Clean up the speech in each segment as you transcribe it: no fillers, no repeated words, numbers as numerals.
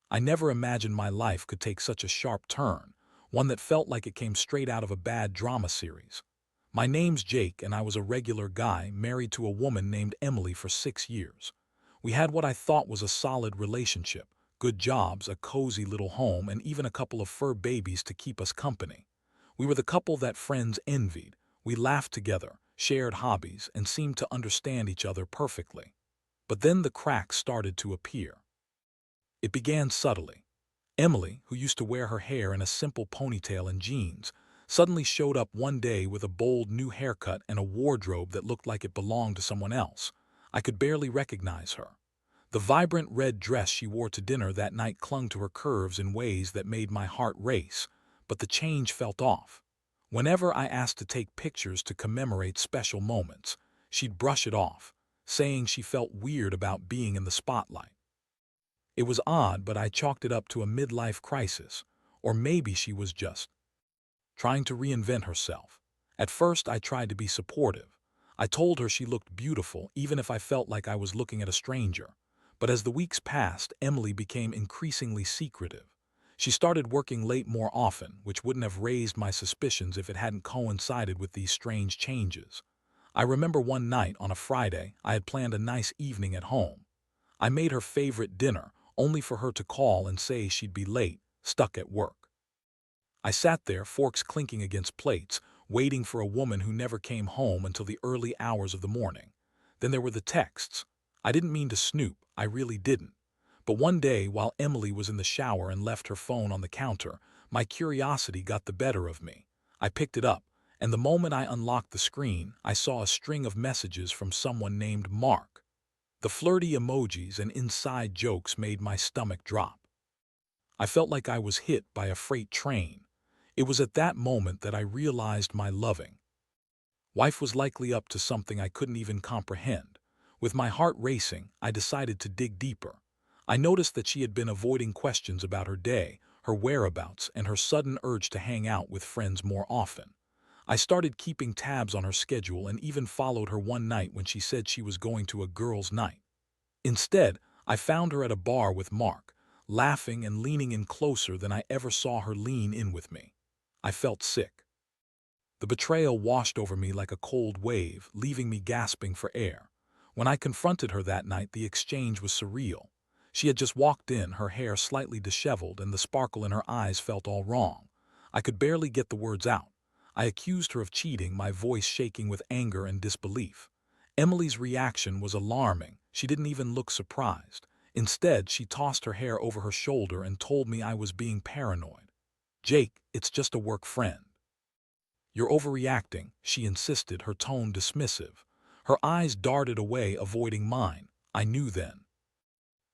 I never imagined my life could take such a sharp turn, one that felt like it came straight out of a bad drama series. My name's Jake, and I was a regular guy married to a woman named Emily for 6 years. We had what I thought was a solid relationship, good jobs, a cozy little home, and even a couple of fur babies to keep us company. We were the couple that friends envied. We laughed together, shared hobbies, and seemed to understand each other perfectly. But then the cracks started to appear. It began subtly. Emily, who used to wear her hair in a simple ponytail and jeans, suddenly showed up one day with a bold new haircut and a wardrobe that looked like it belonged to someone else. I could barely recognize her. The vibrant red dress she wore to dinner that night clung to her curves in ways that made my heart race, but the change felt off. Whenever I asked to take pictures to commemorate special moments, she'd brush it off, saying she felt weird about being in the spotlight. It was odd, but I chalked it up to a midlife crisis, or maybe she was just trying to reinvent herself. At first, I tried to be supportive. I told her she looked beautiful, even if I felt like I was looking at a stranger. But as the weeks passed, Emily became increasingly secretive. She started working late more often, which wouldn't have raised my suspicions if it hadn't coincided with these strange changes. I remember one night on a Friday, I had planned a nice evening at home. I made her favorite dinner, only for her to call and say she'd be late, stuck at work. I sat there, forks clinking against plates, waiting for a woman who never came home until the early hours of the morning. Then there were the texts. I didn't mean to snoop, I really didn't. But one day, while Emily was in the shower and left her phone on the counter, my curiosity got the better of me. I picked it up, and the moment I unlocked the screen, I saw a string of messages from someone named Mark. The flirty emojis and inside jokes made my stomach drop. I felt like I was hit by a freight train. It was at that moment that I realized my loving wife was likely up to something I couldn't even comprehend. With my heart racing, I decided to dig deeper. I noticed that she had been avoiding questions about her day, her whereabouts, and her sudden urge to hang out with friends more often. I started keeping tabs on her schedule and even followed her one night when she said she was going to a girls' night. Instead, I found her at a bar with Mark, laughing and leaning in closer than I ever saw her lean in with me. I felt sick. The betrayal washed over me like a cold wave, leaving me gasping for air. When I confronted her that night, the exchange was surreal. She had just walked in, her hair slightly disheveled, and the sparkle in her eyes felt all wrong. I could barely get the words out. I accused her of cheating, my voice shaking with anger and disbelief. Emily's reaction was alarming. She didn't even look surprised. Instead, she tossed her hair over her shoulder and told me I was being paranoid. "Jake, it's just a work friend." "You're overreacting," she insisted, her tone dismissive. Her eyes darted away, avoiding mine. I knew then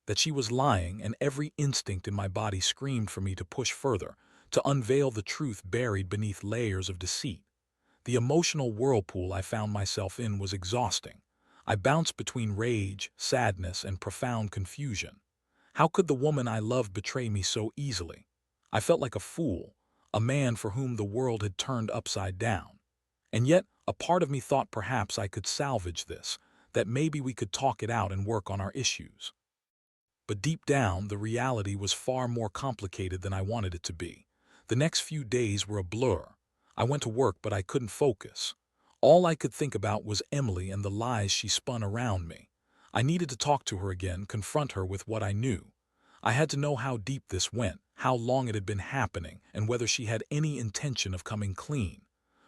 that she was lying, and every instinct in my body screamed for me to push further, to unveil the truth buried beneath layers of deceit. The emotional whirlpool I found myself in was exhausting. I bounced between rage, sadness, and profound confusion. How could the woman I loved betray me so easily? I felt like a fool, a man for whom the world had turned upside down. And yet, a part of me thought perhaps I could salvage this, that maybe we could talk it out and work on our issues. But deep down, the reality was far more complicated than I wanted it to be. The next few days were a blur. I went to work, but I couldn't focus. All I could think about was Emily and the lies she spun around me. I needed to talk to her again, confront her with what I knew. I had to know how deep this went, how long it had been happening, and whether she had any intention of coming clean.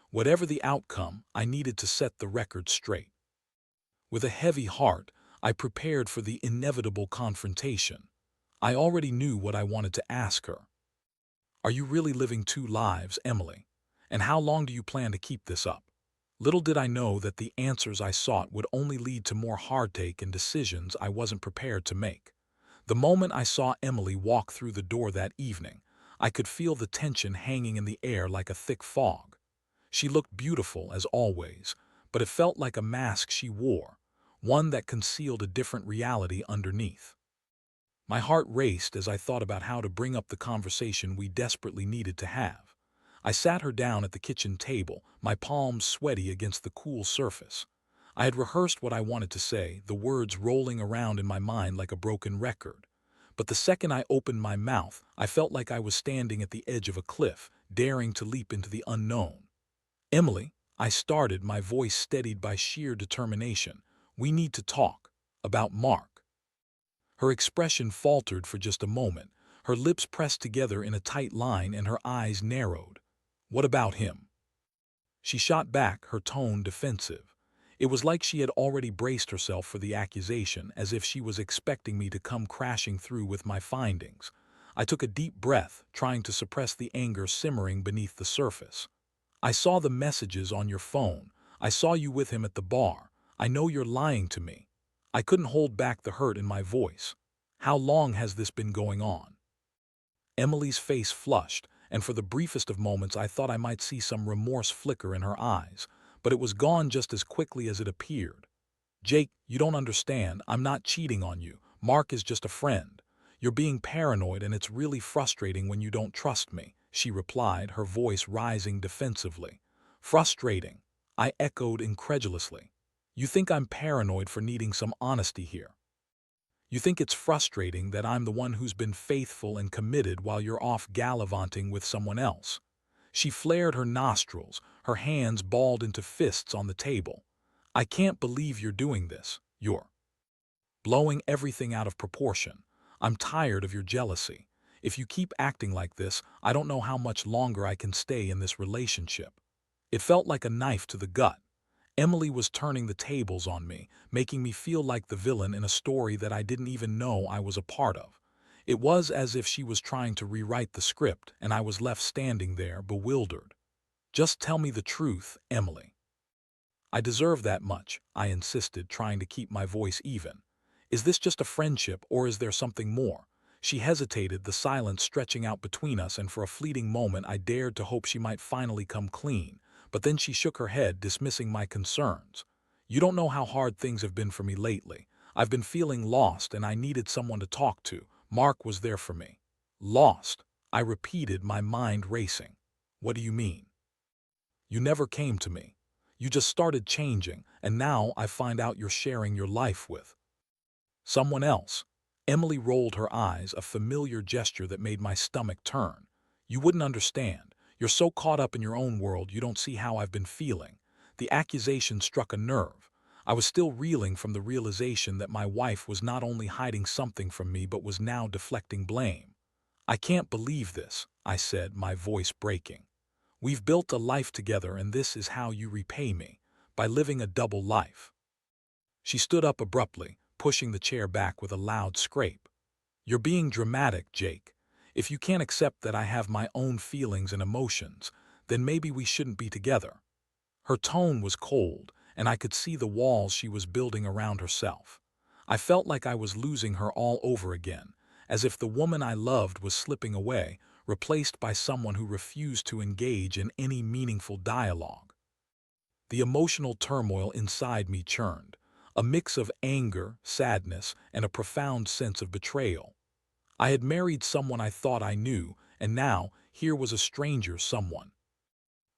Whatever the outcome, I needed to set the record straight. With a heavy heart, I prepared for the inevitable confrontation. I already knew what I wanted to ask her. "Are you really living two lives, Emily? And how long do you plan to keep this up?" Little did I know that the answers I sought would only lead to more heartache and decisions I wasn't prepared to make. The moment I saw Emily walk through the door that evening, I could feel the tension hanging in the air like a thick fog. She looked beautiful, as always, but it felt like a mask she wore, one that concealed a different reality underneath. My heart raced as I thought about how to bring up the conversation we desperately needed to have. I sat her down at the kitchen table, my palms sweaty against the cool surface. I had rehearsed what I wanted to say, the words rolling around in my mind like a broken record. But the second I opened my mouth, I felt like I was standing at the edge of a cliff, daring to leap into the unknown. Emily, I started, my voice steadied by sheer determination. We need to talk. About Mark. Her expression faltered for just a moment. Her lips pressed together in a tight line and her eyes narrowed. What about him? She shot back, her tone defensive. It was like she had already braced herself for the accusation, as if she was expecting me to come crashing through with my findings. I took a deep breath, trying to suppress the anger simmering beneath the surface. I saw the messages on your phone. I saw you with him at the bar. I know you're lying to me. I couldn't hold back the hurt in my voice. How long has this been going on? Emily's face flushed, and for the briefest of moments I thought I might see some remorse flicker in her eyes, but it was gone just as quickly as it appeared. Jake, you don't understand. I'm not cheating on you. Mark is just a friend. You're being paranoid and it's really frustrating when you don't trust me, she replied, her voice rising defensively. Frustrating, I echoed incredulously. You think I'm paranoid for needing some honesty here? You think it's frustrating that I'm the one who's been faithful and committed while you're off gallivanting with someone else? She flared her nostrils, her hands balled into fists on the table. I can't believe you're doing this. You're blowing everything out of proportion. I'm tired of your jealousy. If you keep acting like this, I don't know how much longer I can stay in this relationship. It felt like a knife to the gut. Emily was turning the tables on me, making me feel like the villain in a story that I didn't even know I was a part of. It was as if she was trying to rewrite the script, and I was left standing there, bewildered. Just tell me the truth, Emily. I deserve that much, I insisted, trying to keep my voice even. Is this just a friendship, or is there something more? She hesitated, the silence stretching out between us, and for a fleeting moment I dared to hope she might finally come clean. But then she shook her head, dismissing my concerns. You don't know how hard things have been for me lately. I've been feeling lost and I needed someone to talk to. Mark was there for me. Lost, I repeated, my mind racing. What do you mean? You never came to me. You just started changing, and now I find out you're sharing your life with someone else. Emily rolled her eyes, a familiar gesture that made my stomach turn. You wouldn't understand. You're so caught up in your own world you don't see how I've been feeling. The accusation struck a nerve. I was still reeling from the realization that my wife was not only hiding something from me but was now deflecting blame. I can't believe this, I said, my voice breaking. We've built a life together and this is how you repay me, by living a double life. She stood up abruptly, pushing the chair back with a loud scrape. You're being dramatic, Jake. If you can't accept that I have my own feelings and emotions, then maybe we shouldn't be together. Her tone was cold, and I could see the walls she was building around herself. I felt like I was losing her all over again, as if the woman I loved was slipping away, replaced by someone who refused to engage in any meaningful dialogue. The emotional turmoil inside me churned, a mix of anger, sadness, and a profound sense of betrayal. I had married someone I thought I knew, and now here was a stranger, someone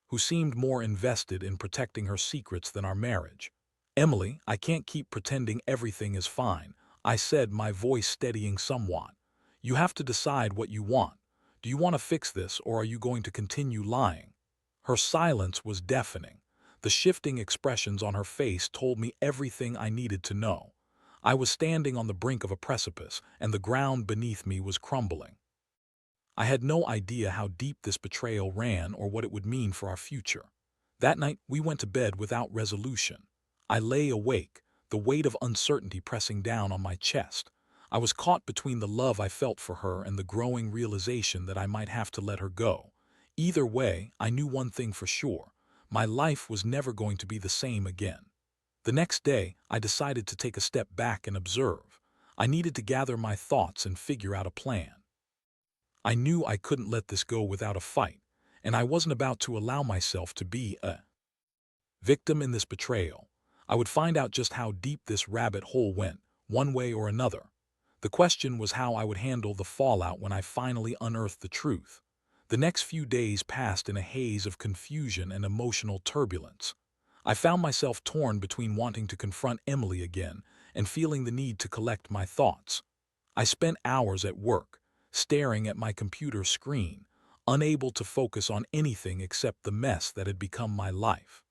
who seemed more invested in protecting her secrets than our marriage. Emily, I can't keep pretending everything is fine, I said, my voice steadying somewhat. You have to decide what you want. Do you want to fix this, or are you going to continue lying? Her silence was deafening. The shifting expressions on her face told me everything I needed to know. I was standing on the brink of a precipice, and the ground beneath me was crumbling. I had no idea how deep this betrayal ran or what it would mean for our future. That night, we went to bed without resolution. I lay awake, the weight of uncertainty pressing down on my chest. I was caught between the love I felt for her and the growing realization that I might have to let her go. Either way, I knew one thing for sure. My life was never going to be the same again. The next day, I decided to take a step back and observe. I needed to gather my thoughts and figure out a plan. I knew I couldn't let this go without a fight, and I wasn't about to allow myself to be a victim in this betrayal. I would find out just how deep this rabbit hole went, one way or another. The question was how I would handle the fallout when I finally unearthed the truth. The next few days passed in a haze of confusion and emotional turbulence. I found myself torn between wanting to confront Emily again and feeling the need to collect my thoughts. I spent hours at work, staring at my computer screen, unable to focus on anything except the mess that had become my life.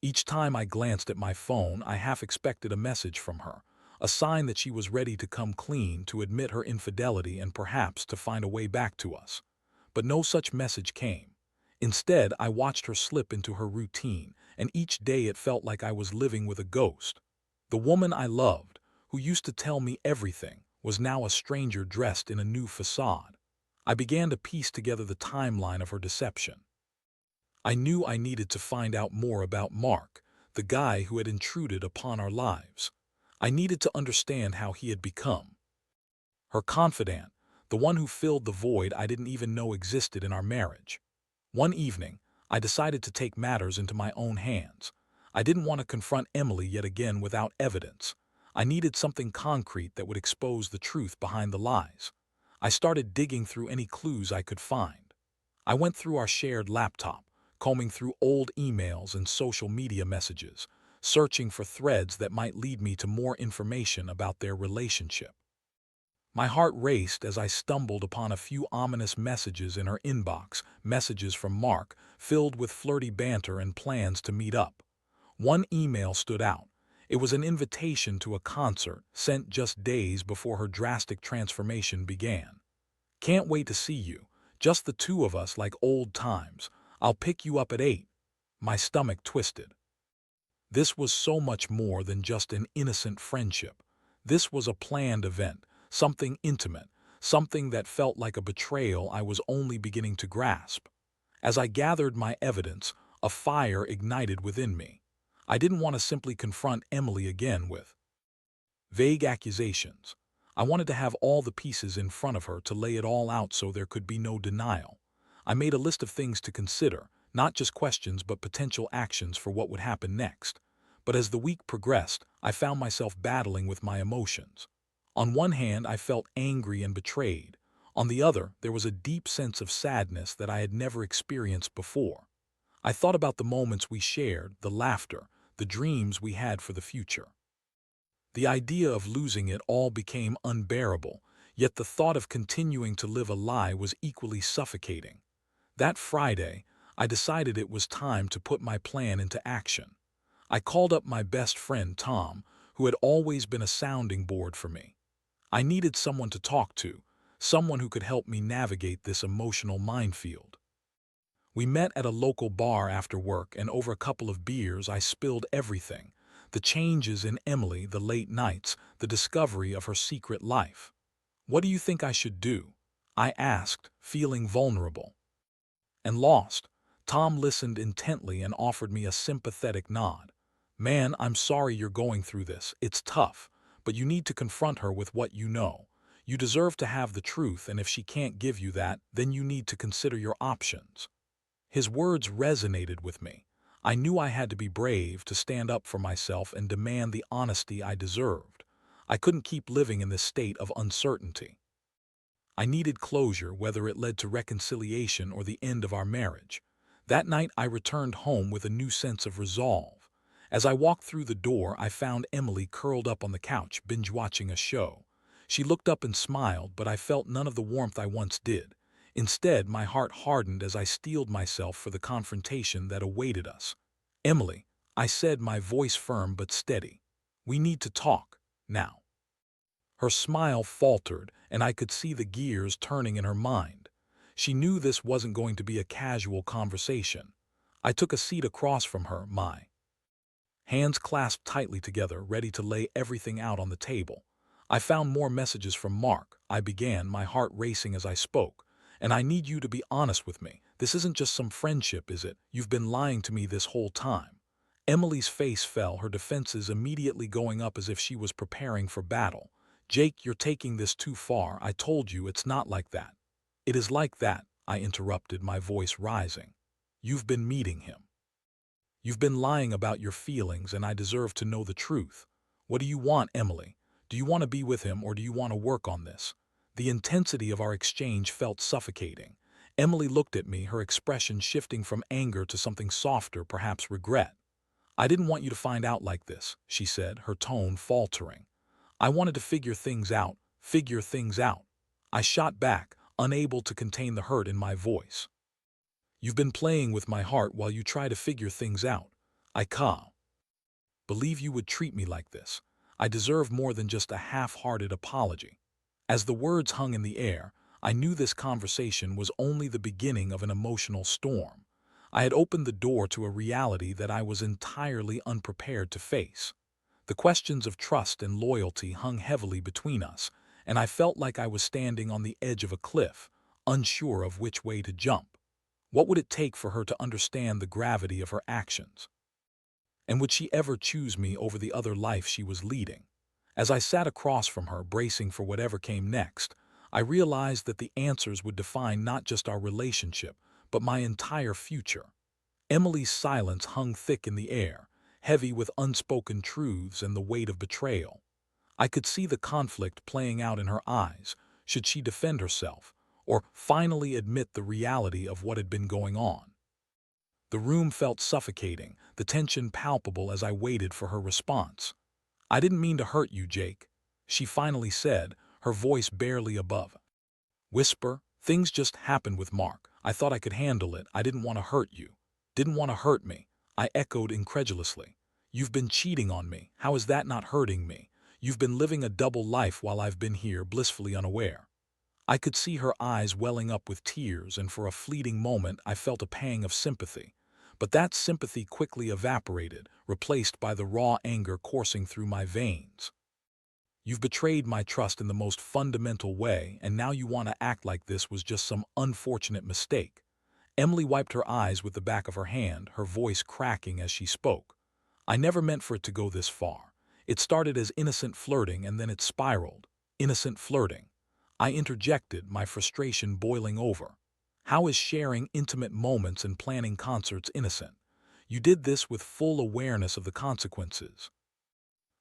Each time I glanced at my phone, I half expected a message from her, a sign that she was ready to come clean, to admit her infidelity, and perhaps to find a way back to us. But no such message came. Instead, I watched her slip into her routine, and each day it felt like I was living with a ghost. The woman I loved, who used to tell me everything, was now a stranger dressed in a new facade. I began to piece together the timeline of her deception. I knew I needed to find out more about Mark, the guy who had intruded upon our lives. I needed to understand how he had become her confidant, the one who filled the void I didn't even know existed in our marriage. One evening, I decided to take matters into my own hands. I didn't want to confront Emily yet again without evidence. I needed something concrete that would expose the truth behind the lies. I started digging through any clues I could find. I went through our shared laptop, combing through old emails and social media messages, searching for threads that might lead me to more information about their relationship. My heart raced as I stumbled upon a few ominous messages in her inbox, messages from Mark, filled with flirty banter and plans to meet up. One email stood out. It was an invitation to a concert, sent just days before her drastic transformation began. "Can't wait to see you. Just the two of us like old times. I'll pick you up at 8. My stomach twisted. This was so much more than just an innocent friendship. This was a planned event, something intimate, something that felt like a betrayal I was only beginning to grasp. As I gathered my evidence, a fire ignited within me. I didn't want to simply confront Emily again with vague accusations. I wanted to have all the pieces in front of her, to lay it all out so there could be no denial. I made a list of things to consider, not just questions but potential actions for what would happen next. But as the week progressed, I found myself battling with my emotions. On one hand, I felt angry and betrayed. On the other, there was a deep sense of sadness that I had never experienced before. I thought about the moments we shared, the laughter, the dreams we had for the future. The idea of losing it all became unbearable, yet the thought of continuing to live a lie was equally suffocating. That Friday, I decided it was time to put my plan into action. I called up my best friend Tom, who had always been a sounding board for me. I needed someone to talk to, someone who could help me navigate this emotional minefield. We met at a local bar after work, and over a couple of beers I spilled everything. The changes in Emily, the late nights, the discovery of her secret life. "What do you think I should do?" I asked, feeling vulnerable and lost. Tom listened intently and offered me a sympathetic nod. "Man, I'm sorry you're going through this. It's tough, but you need to confront her with what you know. You deserve to have the truth, and if she can't give you that, then you need to consider your options." His words resonated with me. I knew I had to be brave, to stand up for myself and demand the honesty I deserved. I couldn't keep living in this state of uncertainty. I needed closure, whether it led to reconciliation or the end of our marriage. That night I returned home with a new sense of resolve. As I walked through the door, I found Emily curled up on the couch, binge-watching a show. She looked up and smiled, but I felt none of the warmth I once did. Instead, my heart hardened as I steeled myself for the confrontation that awaited us. "Emily," I said, my voice firm but steady, "we need to talk, now." Her smile faltered, and I could see the gears turning in her mind. She knew this wasn't going to be a casual conversation. I took a seat across from her, my hands clasped tightly together, ready to lay everything out on the table. "I found more messages from Mark," I began, my heart racing as I spoke. "And I need you to be honest with me. This isn't just some friendship, is it? You've been lying to me this whole time." Emily's face fell, her defenses immediately going up as if she was preparing for battle. "Jake, you're taking this too far. I told you it's not like that." "It is like that," I interrupted, my voice rising. "You've been meeting him. You've been lying about your feelings, and I deserve to know the truth. What do you want, Emily? Do you want to be with him, or do you want to work on this?" The intensity of our exchange felt suffocating. Emily looked at me, her expression shifting from anger to something softer, perhaps regret. "I didn't want you to find out like this," she said, her tone faltering. "I wanted to figure things out, Figure things out. I shot back, unable to contain the hurt in my voice. You've been playing with my heart while you try to figure things out. I can't believe you would treat me like this. I deserve more than just a half-hearted apology. As the words hung in the air, I knew this conversation was only the beginning of an emotional storm. I had opened the door to a reality that I was entirely unprepared to face. The questions of trust and loyalty hung heavily between us, and I felt like I was standing on the edge of a cliff, unsure of which way to jump. What would it take for her to understand the gravity of her actions? And would she ever choose me over the other life she was leading? As I sat across from her, bracing for whatever came next, I realized that the answers would define not just our relationship, but my entire future. Emily's silence hung thick in the air, heavy with unspoken truths and the weight of betrayal. I could see the conflict playing out in her eyes. Should she defend herself, or finally admit the reality of what had been going on? The room felt suffocating, the tension palpable as I waited for her response. "I didn't mean to hurt you, Jake," she finally said, her voice barely above whisper. "Things just happened with Mark. I thought I could handle it. I didn't want to hurt you." "Didn't want to hurt me," I echoed incredulously. "You've been cheating on me. How is that not hurting me? You've been living a double life while I've been here, blissfully unaware." I could see her eyes welling up with tears, and for a fleeting moment I felt a pang of sympathy. But that sympathy quickly evaporated, replaced by the raw anger coursing through my veins. "You've betrayed my trust in the most fundamental way, and now you want to act like this was just some unfortunate mistake." Emily wiped her eyes with the back of her hand, her voice cracking as she spoke. "I never meant for it to go this far. It started as innocent flirting and then it spiraled." "Innocent flirting?" I interjected, my frustration boiling over. "How is sharing intimate moments and planning concerts innocent? You did this with full awareness of the consequences."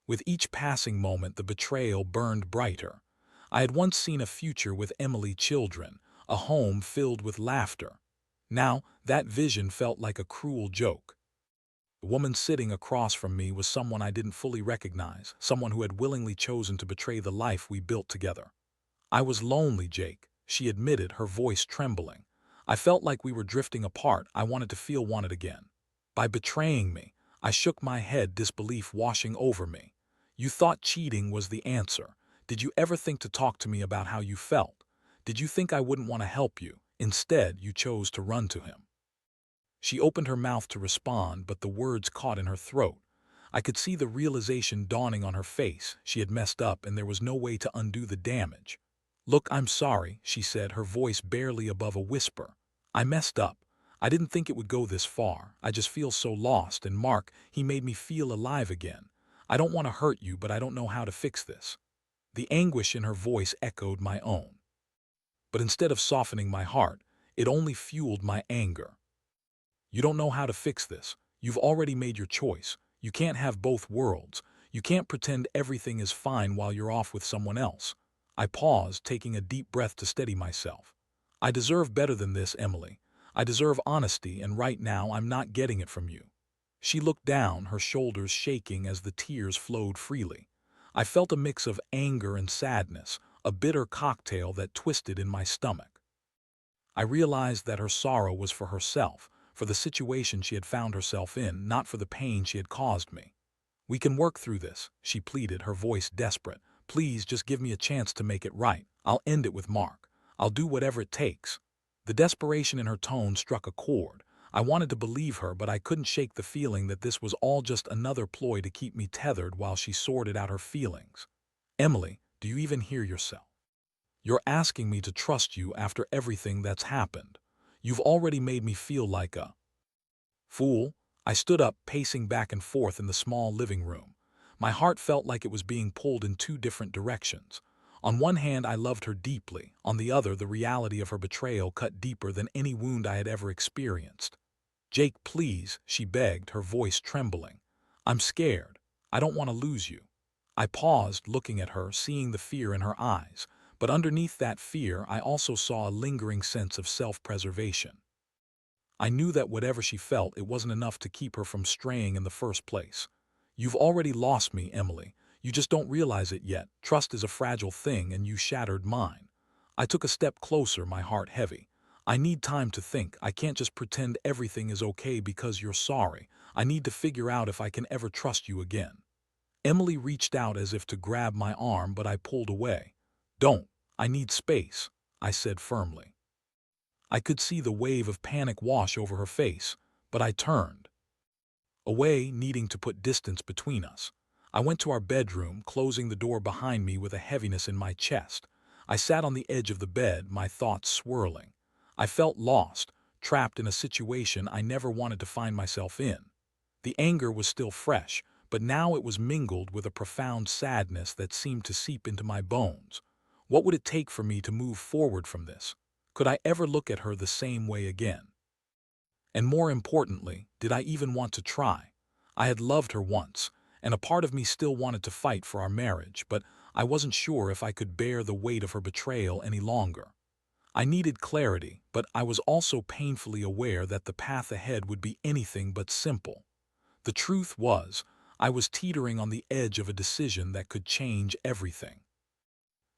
With each passing moment, the betrayal burned brighter. I had once seen a future with Emily, children, a home filled with laughter. Now, that vision felt like a cruel joke. The woman sitting across from me was someone I didn't fully recognize, someone who had willingly chosen to betray the life we built together. "I was lonely, Jake," she admitted, her voice trembling. "I felt like we were drifting apart. I wanted to feel wanted again. By betraying me." I shook my head, disbelief washing over me. "You thought cheating was the answer. Did you ever think to talk to me about how you felt? Did you think I wouldn't want to help you? Instead, you chose to run to him." She opened her mouth to respond, but the words caught in her throat. I could see the realization dawning on her face. She had messed up, and there was no way to undo the damage. "Look, I'm sorry," she said, her voice barely above a whisper. "I messed up. I didn't think it would go this far. I just feel so lost, and Mark, he made me feel alive again. I don't want to hurt you, but I don't know how to fix this." The anguish in her voice echoed my own. But instead of softening my heart, it only fueled my anger. "You don't know how to fix this. You've already made your choice. You can't have both worlds. You can't pretend everything is fine while you're off with someone else." I paused, taking a deep breath to steady myself. "I deserve better than this, Emily. I deserve honesty, and right now I'm not getting it from you." She looked down, her shoulders shaking as the tears flowed freely. I felt a mix of anger and sadness, a bitter cocktail that twisted in my stomach. I realized that her sorrow was for herself, for the situation she had found herself in, not for the pain she had caused me. "We can work through this," she pleaded, her voice desperate. "Please just give me a chance to make it right. I'll end it with Mark. I'll do whatever it takes." The desperation in her tone struck a chord. I wanted to believe her, but I couldn't shake the feeling that this was all just another ploy to keep me tethered while she sorted out her feelings. "Emily, do you even hear yourself? You're asking me to trust you after everything that's happened. You've already made me feel like a fool." I stood up, pacing back and forth in the small living room. My heart felt like it was being pulled in two different directions. On one hand, I loved her deeply. On the other, the reality of her betrayal cut deeper than any wound I had ever experienced. "Jake, please," she begged, her voice trembling. "I'm scared. I don't want to lose you." I paused, looking at her, seeing the fear in her eyes. But underneath that fear, I also saw a lingering sense of self-preservation. I knew that whatever she felt, it wasn't enough to keep her from straying in the first place. "You've already lost me, Emily. You just don't realize it yet. Trust is a fragile thing and you shattered mine. I took a step closer, my heart heavy. I need time to think. I can't just pretend everything is okay because you're sorry. I need to figure out if I can ever trust you again. Emily reached out as if to grab my arm, but I pulled away. Don't. I need space, I said firmly. I could see the wave of panic wash over her face, but I turned away, needing to put distance between us. I went to our bedroom, closing the door behind me with a heaviness in my chest. I sat on the edge of the bed, my thoughts swirling. I felt lost, trapped in a situation I never wanted to find myself in. The anger was still fresh, but now it was mingled with a profound sadness that seemed to seep into my bones. What would it take for me to move forward from this? Could I ever look at her the same way again? And more importantly, did I even want to try? I had loved her once, and a part of me still wanted to fight for our marriage, but I wasn't sure if I could bear the weight of her betrayal any longer. I needed clarity, but I was also painfully aware that the path ahead would be anything but simple. The truth was, I was teetering on the edge of a decision that could change everything.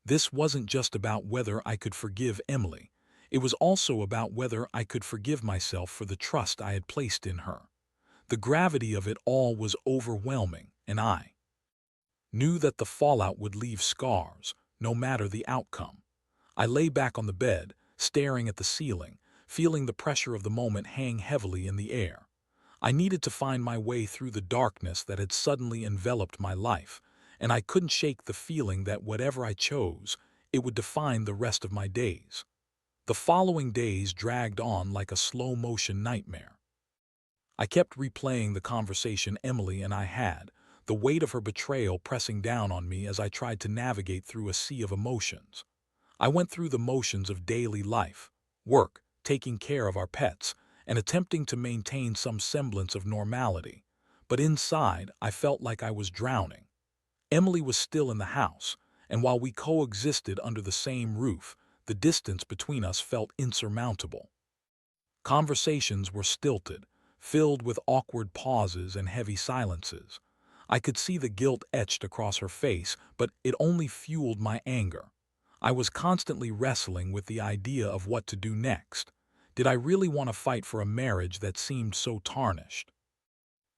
This wasn't just about whether I could forgive Emily. It was also about whether I could forgive myself for the trust I had placed in her. The gravity of it all was overwhelming, and I knew that the fallout would leave scars, no matter the outcome. I lay back on the bed, staring at the ceiling, feeling the pressure of the moment hang heavily in the air. I needed to find my way through the darkness that had suddenly enveloped my life, and I couldn't shake the feeling that whatever I chose, it would define the rest of my days. The following days dragged on like a slow-motion nightmare. I kept replaying the conversation Emily and I had, the weight of her betrayal pressing down on me as I tried to navigate through a sea of emotions. I went through the motions of daily life, work, taking care of our pets, and attempting to maintain some semblance of normality. But inside, I felt like I was drowning. Emily was still in the house, and while we coexisted under the same roof, the distance between us felt insurmountable. Conversations were stilted, filled with awkward pauses and heavy silences. I could see the guilt etched across her face, but it only fueled my anger. I was constantly wrestling with the idea of what to do next. Did I really want to fight for a marriage that seemed so tarnished?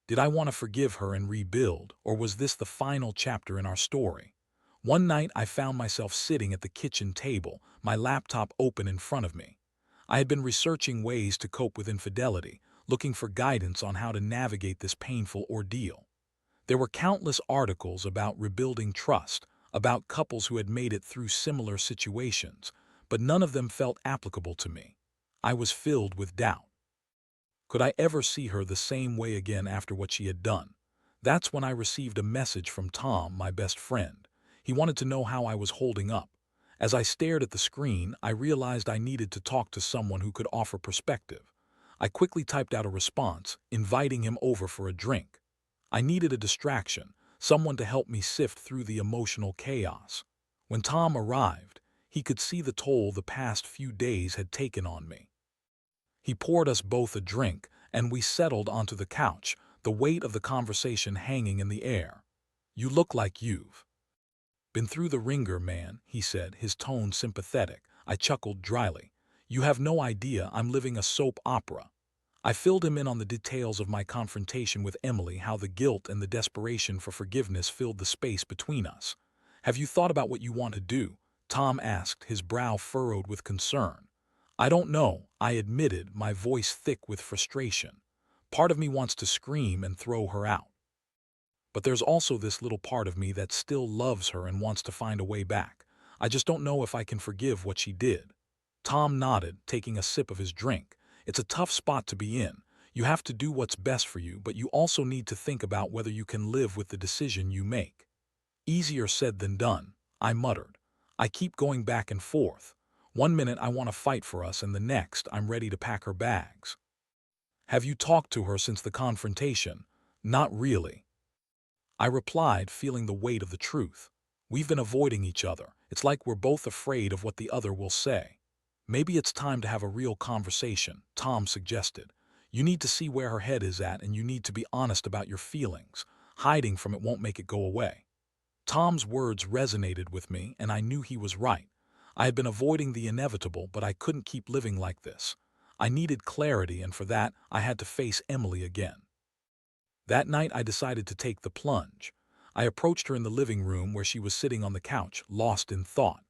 Did I want to forgive her and rebuild, or was this the final chapter in our story? One night I found myself sitting at the kitchen table, my laptop open in front of me. I had been researching ways to cope with infidelity, looking for guidance on how to navigate this painful ordeal. There were countless articles about rebuilding trust, about couples who had made it through similar situations, but none of them felt applicable to me. I was filled with doubt. Could I ever see her the same way again after what she had done? That's when I received a message from Tom, my best friend. He wanted to know how I was holding up. As I stared at the screen, I realized I needed to talk to someone who could offer perspective. I quickly typed out a response, inviting him over for a drink. I needed a distraction, someone to help me sift through the emotional chaos. When Tom arrived, he could see the toll the past few days had taken on me. He poured us both a drink, and we settled onto the couch, the weight of the conversation hanging in the air. "You look like you've been through the ringer, man," he said, his tone sympathetic. I chuckled dryly. "You have no idea, I'm living a soap opera." I filled him in on the details of my confrontation with Emily, how the guilt and the desperation for forgiveness filled the space between us. "Have you thought about what you want to do?" Tom asked, his brow furrowed with concern. "I don't know," I admitted, my voice thick with frustration. Part of me wants to scream and throw her out. But there's also this little part of me that still loves her and wants to find a way back. I just don't know if I can forgive what she did. Tom nodded, taking a sip of his drink. "It's a tough spot to be in. You have to do what's best for you, but you also need to think about whether you can live with the decision you make." "Easier said than done," I muttered. I keep going back and forth. One minute I want to fight for us, and the next I'm ready to pack her bags. "Have you talked to her since the confrontation?" "Not really," I replied, feeling the weight of the truth. "We've been avoiding each other. It's like we're both afraid of what the other will say." "Maybe it's time to have a real conversation," Tom suggested. "You need to see where her head is at, and you need to be honest about your feelings. Hiding from it won't make it go away." Tom's words resonated with me, and I knew he was right. I had been avoiding the inevitable, but I couldn't keep living like this. I needed clarity, and for that, I had to face Emily again. That night, I decided to take the plunge. I approached her in the living room where she was sitting on the couch, lost in thought.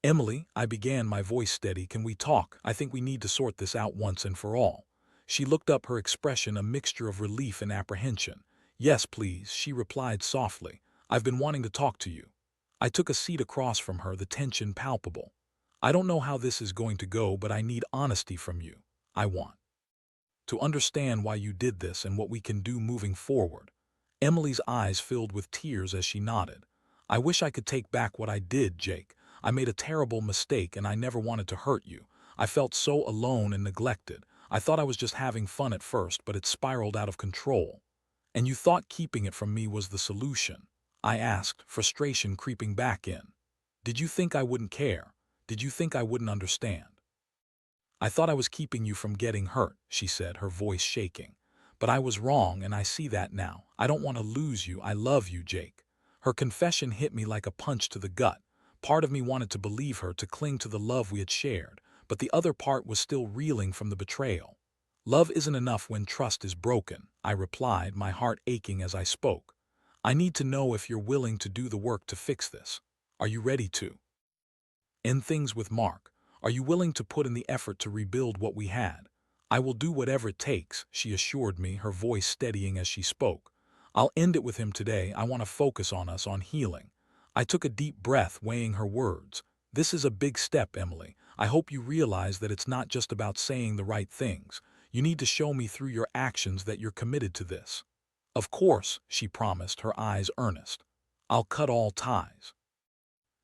"Emily," I began, my voice steady, "can we talk? I think we need to sort this out once and for all." She looked up, her expression a mixture of relief and apprehension. "Yes, please," she replied softly. "I've been wanting to talk to you." I took a seat across from her, the tension palpable. "I don't know how this is going to go, but I need honesty from you. I want to understand why you did this and what we can do moving forward." Emily's eyes filled with tears as she nodded. "I wish I could take back what I did, Jake. I made a terrible mistake and I never wanted to hurt you. I felt so alone and neglected. I thought I was just having fun at first, but it spiraled out of control." "And you thought keeping it from me was the solution?" I asked, frustration creeping back in. "Did you think I wouldn't care? Did you think I wouldn't understand?" "I thought I was keeping you from getting hurt," she said, her voice shaking. "But I was wrong, and I see that now. I don't want to lose you. I love you, Jake." Her confession hit me like a punch to the gut. Part of me wanted to believe her, to cling to the love we had shared, but the other part was still reeling from the betrayal. "Love isn't enough when trust is broken," I replied, my heart aching as I spoke. "I need to know if you're willing to do the work to fix this. Are you ready to end things with Mark? Are you willing to put in the effort to rebuild what we had?" "I will do whatever it takes," she assured me, her voice steadying as she spoke. "I'll end it with him today. I want to focus on us, on healing." I took a deep breath, weighing her words. "This is a big step, Emily. I hope you realize that it's not just about saying the right things. You need to show me through your actions that you're committed to this." "Of course," she promised, her eyes earnest. "I'll cut all ties.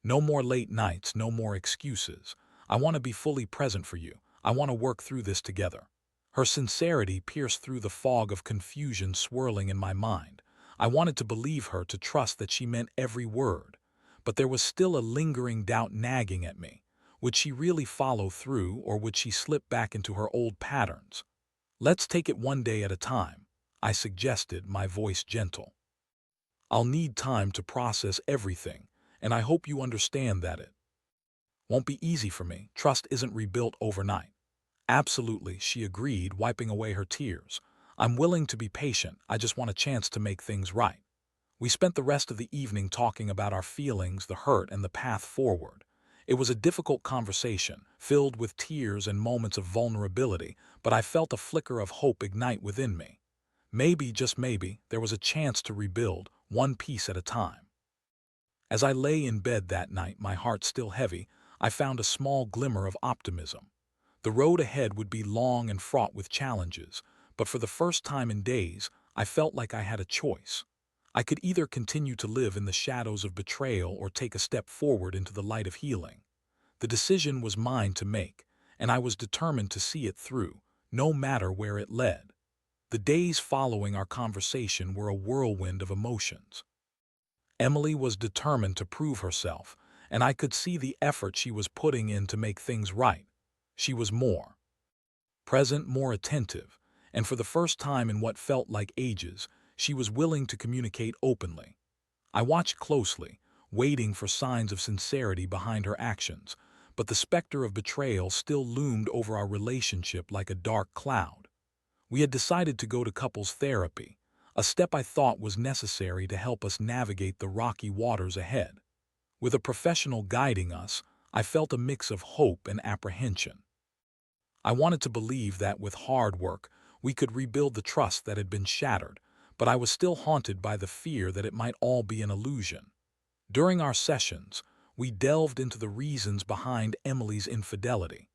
No more late nights, no more excuses. I want to be fully present for you. I want to work through this together." Her sincerity pierced through the fog of confusion swirling in my mind. I wanted to believe her, to trust that she meant every word. But there was still a lingering doubt nagging at me. Would she really follow through, or would she slip back into her old patterns? "Let's take it one day at a time," I suggested, my voice gentle. "I'll need time to process everything, and I hope you understand that it won't be easy for me. Trust isn't rebuilt overnight." "Absolutely," she agreed, wiping away her tears. "I'm willing to be patient. I just want a chance to make things right." We spent the rest of the evening talking about our feelings, the hurt, and the path forward. It was a difficult conversation, filled with tears and moments of vulnerability, but I felt a flicker of hope ignite within me. Maybe, just maybe, there was a chance to rebuild, one piece at a time. As I lay in bed that night, my heart still heavy, I found a small glimmer of optimism. The road ahead would be long and fraught with challenges, but for the first time in days, I felt like I had a choice. I could either continue to live in the shadows of betrayal or take a step forward into the light of healing. The decision was mine to make, and I was determined to see it through, no matter where it led. The days following our conversation were a whirlwind of emotions. Emily was determined to prove herself, and I could see the effort she was putting in to make things right. She was more present, more attentive, and for the first time in what felt like ages, she was willing to communicate openly. I watched closely, waiting for signs of sincerity behind her actions, but the specter of betrayal still loomed over our relationship like a dark cloud. We had decided to go to couples therapy, a step I thought was necessary to help us navigate the rocky waters ahead. With a professional guiding us, I felt a mix of hope and apprehension. I wanted to believe that with hard work, we could rebuild the trust that had been shattered, but I was still haunted by the fear that it might all be an illusion. During our sessions, we delved into the reasons behind Emily's infidelity.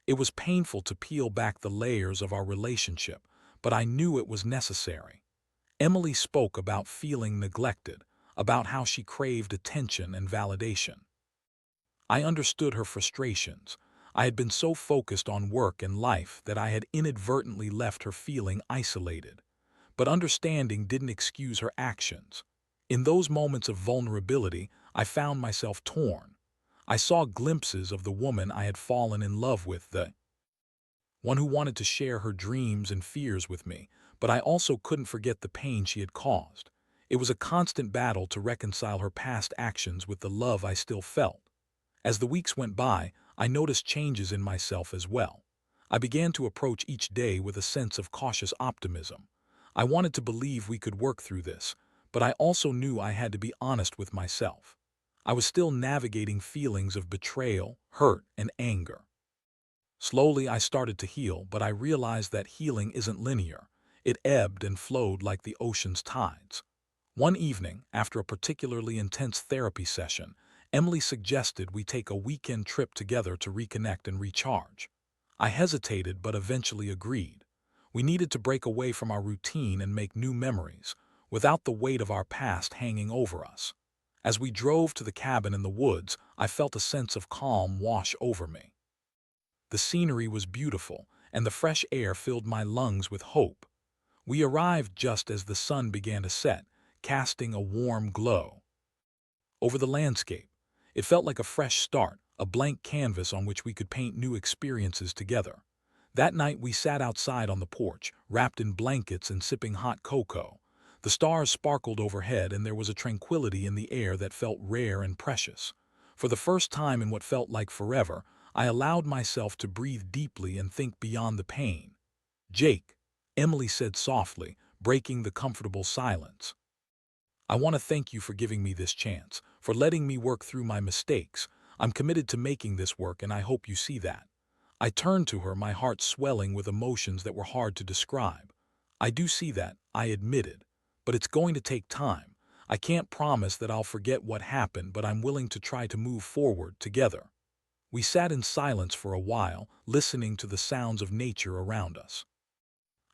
It was painful to peel back the layers of our relationship, but I knew it was necessary. Emily spoke about feeling neglected, about how she craved attention and validation. I understood her frustrations. I had been so focused on work and life that I had inadvertently left her feeling isolated. But understanding didn't excuse her actions. In those moments of vulnerability, I found myself torn. I saw glimpses of the woman I had fallen in love with, the one who wanted to share her dreams and fears with me, but I also couldn't forget the pain she had caused. It was a constant battle to reconcile her past actions with the love I still felt. As the weeks went by, I noticed changes in myself as well. I began to approach each day with a sense of cautious optimism. I wanted to believe we could work through this, but I also knew I had to be honest with myself. I was still navigating feelings of betrayal, hurt, and anger. Slowly I started to heal, but I realized that healing isn't linear. It ebbed and flowed like the ocean's tides. One evening, after a particularly intense therapy session, Emily suggested we take a weekend trip together to reconnect and recharge. I hesitated but eventually agreed. We needed to break away from our routine and make new memories, without the weight of our past hanging over us. As we drove to the cabin in the woods, I felt a sense of calm wash over me. The scenery was beautiful, and the fresh air filled my lungs with hope. We arrived just as the sun began to set, casting a warm glow over the landscape. It felt like a fresh start, a blank canvas on which we could paint new experiences together. That night we sat outside on the porch, wrapped in blankets and sipping hot cocoa. The stars sparkled overhead and there was a tranquility in the air that felt rare and precious. For the first time in what felt like forever, I allowed myself to breathe deeply and think beyond the pain. "Jake," Emily said softly, breaking the comfortable silence. "I want to thank you for giving me this chance, for letting me work through my mistakes. I'm committed to making this work and I hope you see that." I turned to her, my heart swelling with emotions that were hard to describe. "I do see that," I admitted, "but it's going to take time. I can't promise that I'll forget what happened, but I'm willing to try to move forward together." We sat in silence for a while, listening to the sounds of nature around us.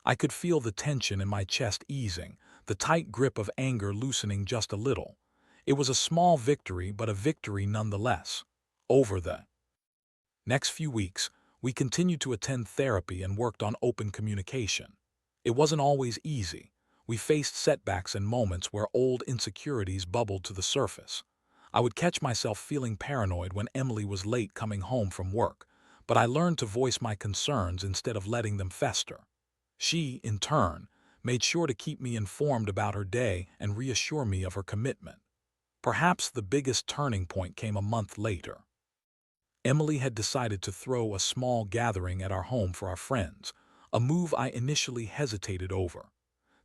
I could feel the tension in my chest easing, the tight grip of anger loosening just a little. It was a small victory, but a victory nonetheless. Over the next few weeks, we continued to attend therapy and worked on open communication. It wasn't always easy. We faced setbacks and moments where old insecurities bubbled to the surface. I would catch myself feeling paranoid when Emily was late coming home from work, but I learned to voice my concerns instead of letting them fester. She, in turn, made sure to keep me informed about her day and reassure me of her commitment. Perhaps the biggest turning point came a month later. Emily had decided to throw a small gathering at our home for our friends, a move I initially hesitated over.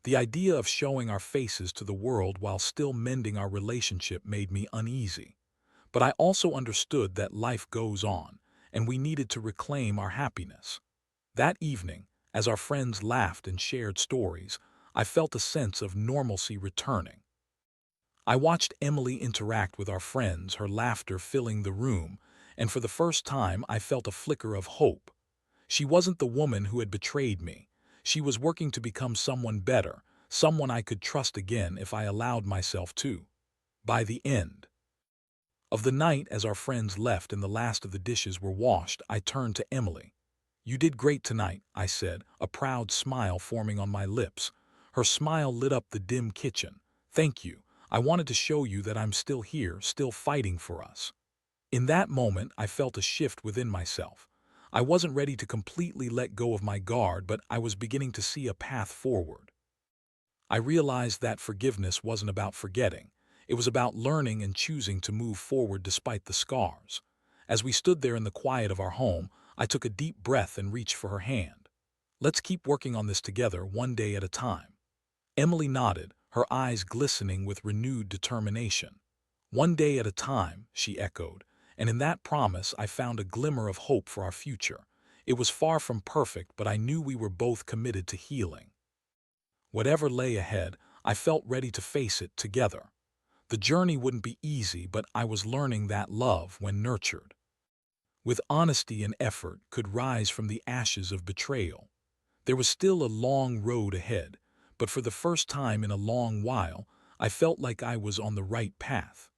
The idea of showing our faces to the world while still mending our relationship made me uneasy. But I also understood that life goes on, and we needed to reclaim our happiness. That evening, as our friends laughed and shared stories, I felt a sense of normalcy returning. I watched Emily interact with our friends, her laughter filling the room, and for the first time I felt a flicker of hope. She wasn't the woman who had betrayed me. She was working to become someone better, someone I could trust again if I allowed myself to. By the end of the night, as our friends left and the last of the dishes were washed, I turned to Emily. "You did great tonight," I said, a proud smile forming on my lips. Her smile lit up the dim kitchen. "Thank you. I wanted to show you that I'm still here, still fighting for us." In that moment, I felt a shift within myself. I wasn't ready to completely let go of my guard, but I was beginning to see a path forward. I realized that forgiveness wasn't about forgetting. It was about learning and choosing to move forward despite the scars. As we stood there in the quiet of our home, I took a deep breath and reached for her hand. "Let's keep working on this together, one day at a time." Emily nodded, her eyes glistening with renewed determination. "One day at a time," she echoed, and in that promise I found a glimmer of hope for our future. It was far from perfect, but I knew we were both committed to healing. Whatever lay ahead, I felt ready to face it together. The journey wouldn't be easy, but I was learning that love, when nurtured with honesty and effort, could rise from the ashes of betrayal. There was still a long road ahead, but for the first time in a long while, I felt like I was on the right path.